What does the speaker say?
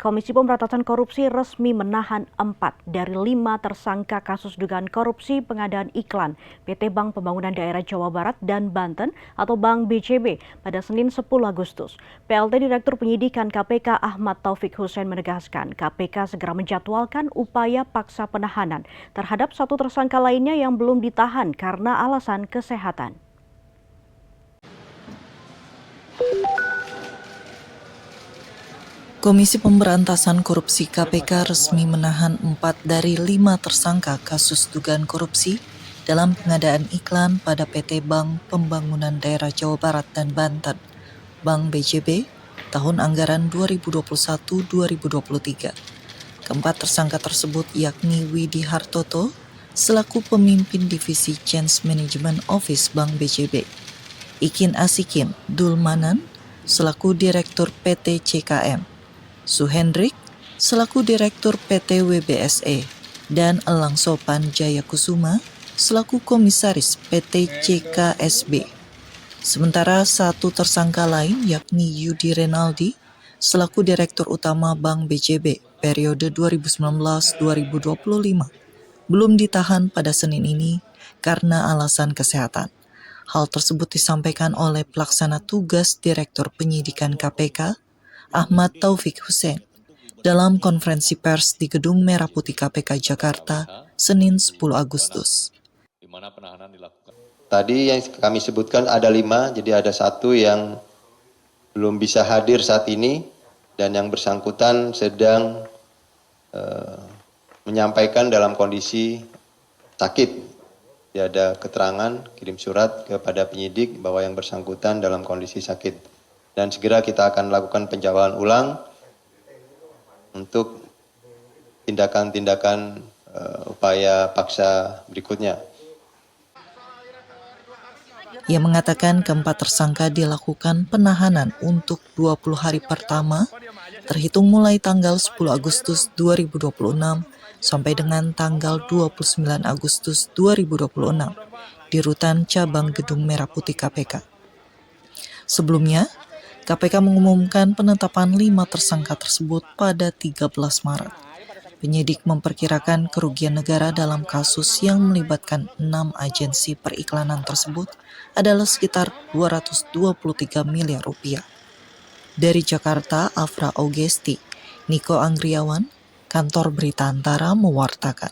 Komisi Pemberantasan Korupsi resmi menahan 4 dari 5 tersangka kasus dugaan korupsi pengadaan iklan PT Bank Pembangunan Daerah Jawa Barat dan Banten atau Bank BJB pada Senin 10 Agustus. PLT Direktur Penyidikan KPK Ahmad Taufik Hussein menegaskan KPK segera menjadwalkan upaya paksa penahanan terhadap 1 tersangka lainnya yang belum ditahan karena alasan kesehatan. Komisi Pemberantasan Korupsi KPK resmi menahan 4 dari 5 tersangka kasus dugaan korupsi dalam pengadaan iklan pada PT Bank Pembangunan Daerah Jawa Barat dan Banten, Bank BJB, tahun anggaran 2021-2023. Keempat tersangka tersebut yakni Widi Hartoto selaku pemimpin divisi Change Management Office Bank BJB, Ikin Asikin Dulmanan selaku Direktur PT CKM, Suhendrik selaku Direktur PT WBSE, dan Elang Sopan Jayakusuma selaku Komisaris PT CKSB. Sementara 1 tersangka lain yakni Yudi Renaldi selaku Direktur Utama Bank BJB periode 2019-2025 belum ditahan pada Senin ini karena alasan kesehatan. Hal tersebut disampaikan oleh Pelaksana Tugas Direktur Penyidikan KPK Ahmad Taufik Hussein dalam konferensi pers di Gedung Merah Putih KPK Jakarta, Senin 10 Agustus. Tadi yang kami sebutkan ada 5, jadi ada 1 yang belum bisa hadir saat ini dan yang bersangkutan sedang menyampaikan dalam kondisi sakit. Dia ada keterangan, kirim surat kepada penyidik bahwa yang bersangkutan dalam kondisi sakit. Dan segera kita akan lakukan penjadwalan ulang untuk tindakan-tindakan upaya paksa berikutnya. Ia mengatakan keempat tersangka dilakukan penahanan untuk 20 hari pertama terhitung mulai tanggal 10 Agustus 2026 sampai dengan tanggal 29 Agustus 2026 di Rutan Cabang Gedung Merah Putih KPK. Sebelumnya, KPK mengumumkan penetapan 5 tersangka tersebut pada 13 Maret. Penyidik memperkirakan kerugian negara dalam kasus yang melibatkan 6 agensi periklanan tersebut adalah sekitar 223 miliar rupiah. Dari Jakarta, Afra Augesti, Niko Anggriawan, Kantor Berita Antara mewartakan.